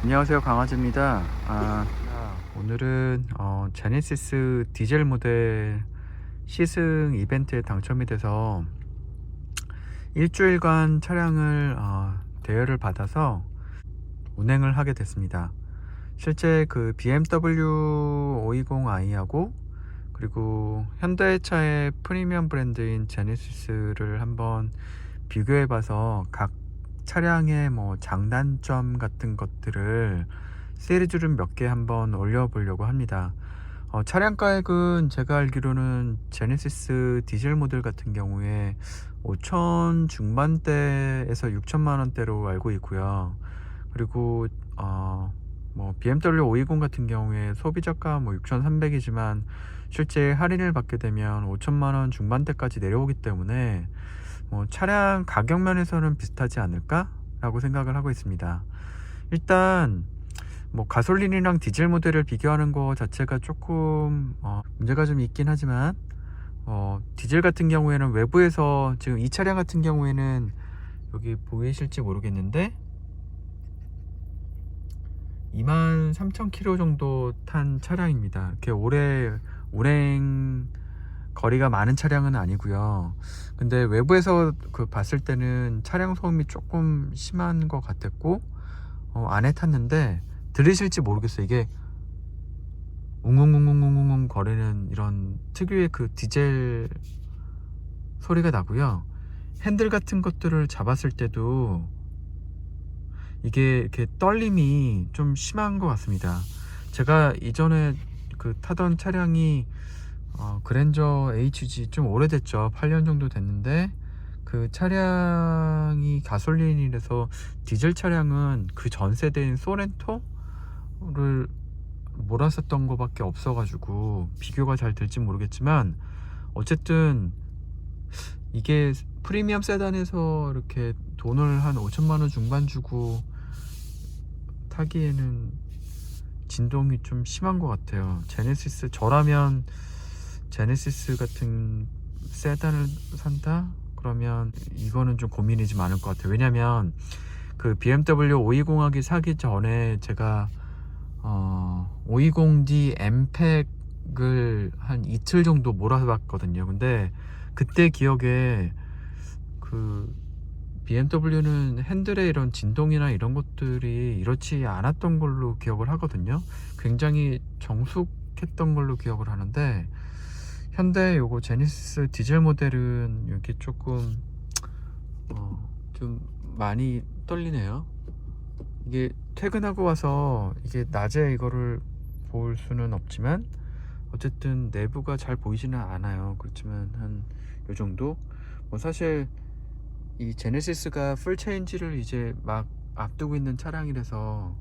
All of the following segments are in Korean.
안녕하세요, 강아지입니다. 오늘은 제네시스 디젤 모델 시승 이벤트에 당첨이 돼서 일주일간 차량을 대여를 받아서 운행을 하게 됐습니다. 실제 그 BMW 520i하고 그리고 현대차의 프리미엄 브랜드인 제네시스를 한번 비교해봐서 각 차량의 뭐 장단점 같은 것들을 시리즈를 몇 개 한번 올려보려고 합니다. 차량 가액은 제가 알기로는 제네시스 디젤 모델 같은 경우에 5천 중반대에서 6천만 원대로 알고 있고요. 그리고 뭐 BMW 520 같은 경우에 소비자가 뭐 6,300이지만 실제 할인을 받게 되면 5천만 원 중반대까지 내려오기 때문에 뭐 차량 가격 면에서는 비슷하지 않을까 라고 생각을 하고 있습니다. 일단 뭐 가솔린이랑 디젤 모델을 비교하는 거 자체가 조금 문제가 좀 있긴 하지만 디젤 같은 경우에는 외부에서 지금 이 차량 같은 경우에는 여기 보이실지 모르겠는데 23,000km 정도 탄 차량입니다. 이렇게 오래 운행 거리가 많은 차량은 아니고요. 근데 외부에서 봤을 때는 차량 소음이 조금 심한 것 같았고 안에 탔는데 들리실지 모르겠어요. 이게 웅웅웅웅웅웅 거리는 이런 특유의 그 디젤 소리가 나고요. 핸들 같은 것들을 잡았을 때도 이게 이렇게 떨림이 좀 심한 것 같습니다. 제가 이전에 타던 차량이 그랜저 HG 좀 오래됐죠. 8년 정도 됐는데 그 차량이 가솔린이라서 디젤 차량은 그 전 세대인 소렌토를 몰았었던 거밖에 없어가지고 비교가 잘 될지 모르겠지만 어쨌든 이게 프리미엄 세단에서 이렇게 돈을 한 5천만 원 중반 주고 타기에는 진동이 좀 심한 것 같아요. 제네시스, 저라면 제네시스 같은 세단을 산다? 그러면 이거는 좀 고민이 좀 많을 것 같아요. 왜냐면 그 BMW 520하기 사기 전에 제가 520D 엠팩을 한 이틀 정도 몰아봤거든요. 근데 그때 기억에 그 BMW는 핸들의 이런 진동이나 이런 것들이 이렇지 않았던 걸로 기억을 하거든요. 굉장히 정숙했던 걸로 기억을 하는데 현대 요거 제네시스 디젤 모델은 여기 조금 좀 많이 떨리네요. 이게 퇴근하고 와서 이게 낮에 이거를 볼 수는 없지만 어쨌든 내부가 잘 보이지는 않아요. 그렇지만 한 요 정도. 뭐 사실 이 제네시스가 풀 체인지를 이제 막 앞두고 있는 차량이라서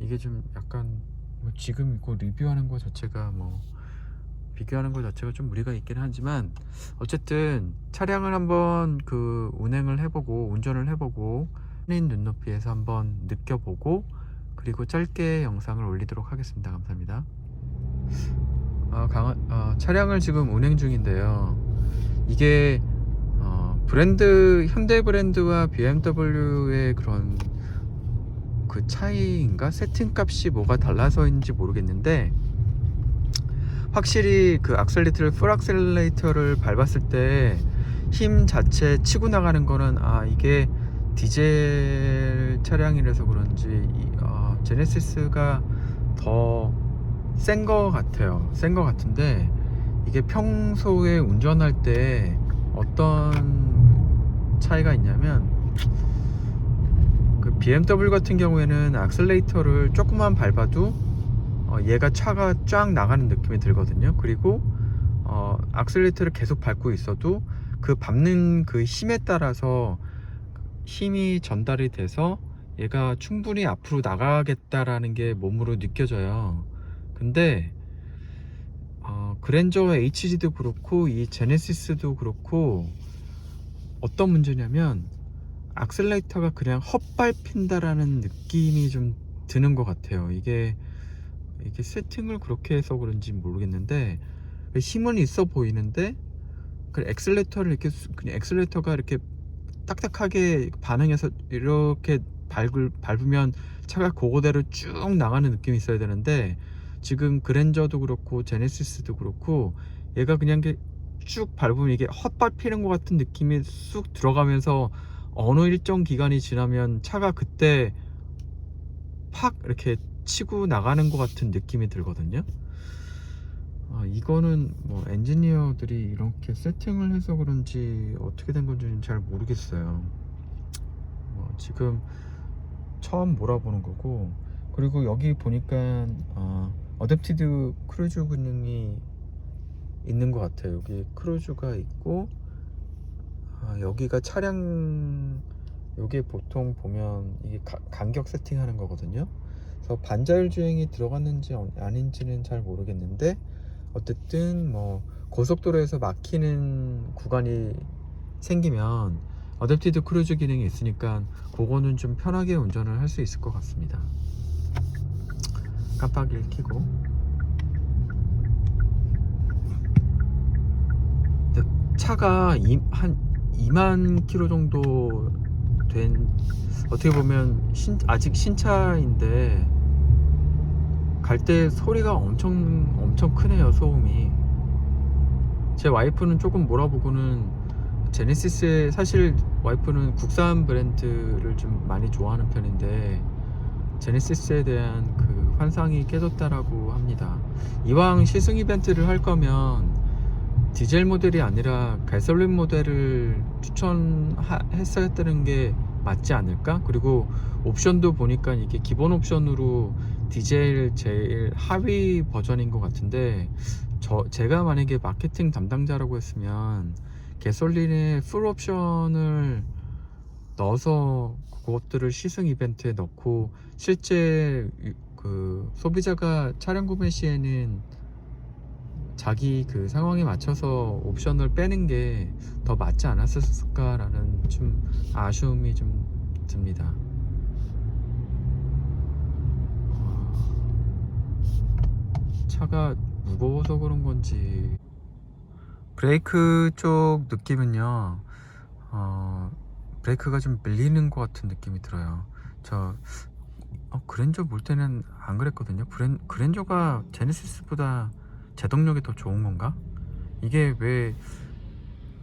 이게 좀 약간 뭐 지금 이거 리뷰하는 거 자체가 뭐 비교하는 것 자체가 좀 무리가 있긴 하지만 어쨌든 차량을 한번 운행을 해보고 운전을 해보고 한인 눈높이에서 한번 느껴보고 그리고 짧게 영상을 올리도록 하겠습니다. 감사합니다. 차량을 지금 운행 중인데요. 이게 브랜드 현대 브랜드와 BMW의 그런 그 차이인가 세팅 값이 뭐가 달라서인지 모르겠는데 확실히 그 악셀레이터를 풀 악셀레이터를 밟았을 때 힘 자체 치고 나가는 거는 이게 디젤 차량이라서 그런지 제네시스가 더 센 거 같아요. 센 거 같은데 이게 평소에 운전할 때 어떤 차이가 있냐면 그 BMW 같은 경우에는 악셀레이터를 조금만 밟아도 얘가 차가 쫙 나가는 느낌이 들거든요. 그리고 악셀레이터를 계속 밟고 있어도 그 밟는 그 힘에 따라서 힘이 전달이 돼서 얘가 충분히 앞으로 나가겠다라는 게 몸으로 느껴져요. 근데 그랜저 HG도 그렇고 이 제네시스도 그렇고 어떤 문제냐면 악셀레이터가 그냥 헛밟힌다라는 느낌이 좀 드는 것 같아요. 이게 세팅을 그렇게 해서 그런지 모르겠는데 힘은 있어 보이는데 그 엑셀레이터를 이렇게 그냥 엑셀레이터가 이렇게 딱딱하게 반응해서 이렇게 밟으면 차가 그거대로 쭉 나가는 느낌이 있어야 되는데, 지금 그랜저도 그렇고 제네시스도 그렇고 얘가 그냥 쭉 밟으면 이게 헛밟히는 것 같은 느낌이 쑥 들어가면서 어느 일정 기간이 지나면 차가 그때 팍 이렇게 치고 나가는 것 같은 느낌이 들거든요. 이거는 뭐 엔지니어들이 이렇게 세팅을 해서 그런지 어떻게 된 건지는 잘 모르겠어요. 지금 처음 몰아보는 거고, 그리고 여기 보니까 어댑티드 크루즈 기능이 있는 것 같아요. 여기 크루즈가 있고, 여기가 차량, 요게 보통 보면 이게 간격 세팅하는 거거든요. 그래서 반자율 주행이 들어갔는지 아닌지는 잘 모르겠는데, 어쨌든 뭐 고속도로에서 막히는 구간이 생기면 어댑티드 크루즈 기능이 있으니까 그거는 좀 편하게 운전을 할 수 있을 것 같습니다. 깜빡이를 켜고, 근데 차가 한 2만 킬로 정도 된, 어떻게 보면 아직 신차인데 갈 때 소리가 엄청 크네요. 소음이. 제 와이프는 조금 몰아보고는, 제네시스에, 사실 와이프는 국산 브랜드를 좀 많이 좋아하는 편인데 제네시스에 대한 그 환상이 깨졌다라고 합니다. 이왕 시승 이벤트를 할 거면 디젤 모델이 아니라 가솔린 모델을 추천했어야 했다는 게 맞지 않을까? 그리고 옵션도 보니까 이게 기본 옵션으로 디젤 제일 하위 버전인 것 같은데, 제가 만약에 마케팅 담당자라고 했으면 가솔린의 풀 옵션을 넣어서 그것들을 시승 이벤트에 넣고, 실제 그 소비자가 차량 구매 시에는 자기 그 상황에 맞춰서 옵션을 빼는 게 더 맞지 않았을까라는 좀 아쉬움이 좀 듭니다. 차가 무거워서 그런 건지, 브레이크 쪽 느낌은요, 브레이크가 좀 밀리는 것 같은 느낌이 들어요. 그랜저 몰 때는 안 그랬거든요. 그랜저가 제네시스보다 제동력이 더 좋은 건가? 이게 왜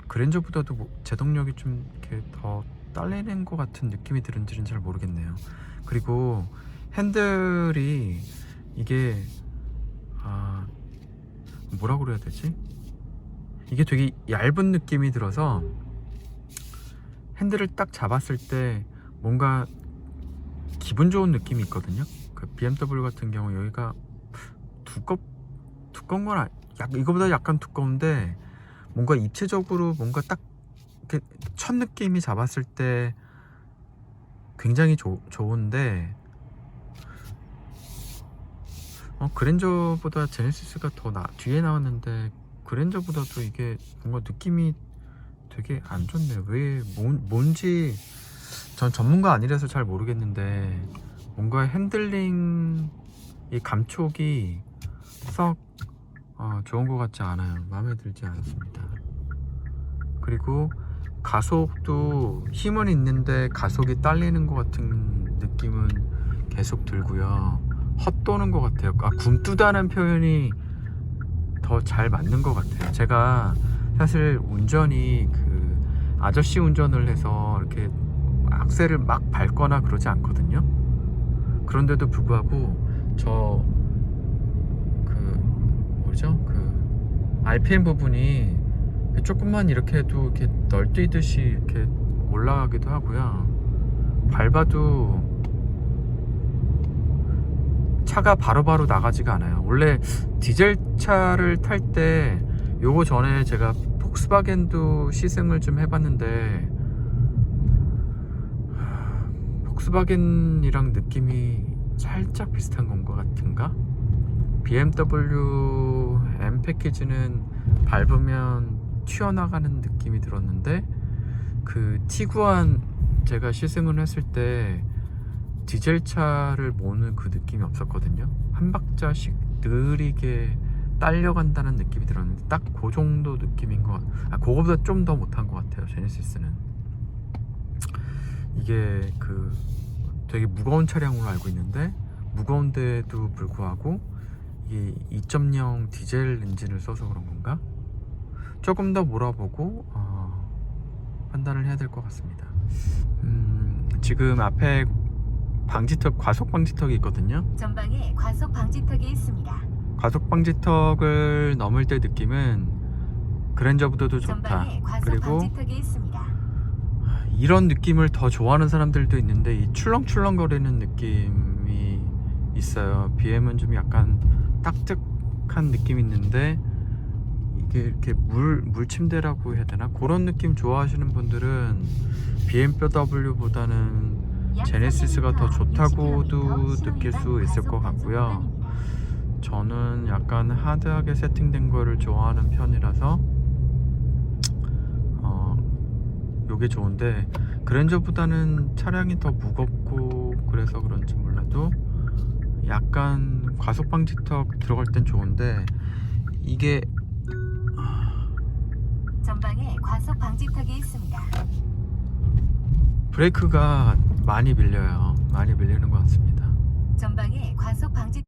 그랜저보다도 제동력이 좀 이렇게 더 딸리는 것 같은 느낌이 드는지는 잘 모르겠네요. 그리고 핸들이 이게 뭐라고 그래야 되지? 이게 되게 얇은 느낌이 들어서 핸들을 딱 잡았을 때 뭔가 기분 좋은 느낌이 있거든요. 그 BMW 같은 경우 여기가 두꺼운 건 이거보다 약간 두꺼운데, 뭔가 입체적으로 뭔가 딱 이렇게 첫 느낌이 잡았을 때 굉장히 좋은데, 그랜저보다 제네시스가 더 뒤에 나왔는데 그랜저보다도 이게 뭔가 느낌이 되게 안 좋네요. 왜 뭔지 전 전문가 아니라서 잘 모르겠는데, 뭔가 핸들링 이 감촉이 썩 좋은 것 같지 않아요. 마음에 들지 않습니다. 그리고 가속도 힘은 있는데 가속이 딸리는 것 같은 느낌은 계속 들고요. 헛도는 것 같아요. 굼뜨다는 표현이 더 잘 맞는 것 같아요. 제가 사실 운전이 그 아저씨 운전을 해서 이렇게 악셀을 막 밟거나 그러지 않거든요. 그런데도 불구하고 그 RPM 부분이 조금만 이렇게 해도 이렇게 널뛰듯이 이렇게 올라가기도 하고요. 밟아도 차가 바로바로 나가지가 않아요. 원래 디젤 차를 탈 때, 요거 전에 제가 폭스바겐도 시승을 좀 해봤는데, 폭스바겐이랑 느낌이 살짝 비슷한 건 것 같은가? BMW M 패키지는 밟으면 튀어나가는 느낌이 들었는데, 그 티구안 제가 시승을 했을 때 디젤 차를 모는 그 느낌이 없었거든요. 한 박자씩 느리게 딸려간다는 느낌이 들었는데 딱 그 정도 느낌인 것 그거보다 좀 더 못한 것 같아요. 제네시스는 이게 그 되게 무거운 차량으로 알고 있는데 무거운데도 불구하고 이게 2.0 디젤 엔진을 써서 그런 건가? 조금 더 몰아보고 판단을 해야 될 것 같습니다. 지금 앞에 방지턱, 과속 방지턱이 있거든요. 전방에 과속 방지턱이 있습니다. 과속 방지턱을 넘을 때 느낌은 그랜저보다도 좋다. 전방에 과속 그리고 방지턱이 있습니다. 이런 느낌을 더 좋아하는 사람들도 있는데 이 출렁출렁거리는 느낌이 있어요. BM은 좀 약간 딱딱한 느낌이 있는데 이게 이렇게 물침대라고 해야 되나? 그런 느낌 좋아하시는 분들은 BMW보다는 제네시스가 더 좋다고도 느낄 수 있을 것 같고요. 저는 약간 하드하게 세팅된 거를 좋아하는 편이라서 요게 좋은데 그랜저보다는 차량이 더 무겁고 그래서 그런지 몰라도 약간 과속 방지턱 들어갈 땐 좋은데 이게 전방에 과속 방지턱이 있습니다. 브레이크가 많이 밀려요. 많이 밀리는 것 같습니다. 전방에 과속 방지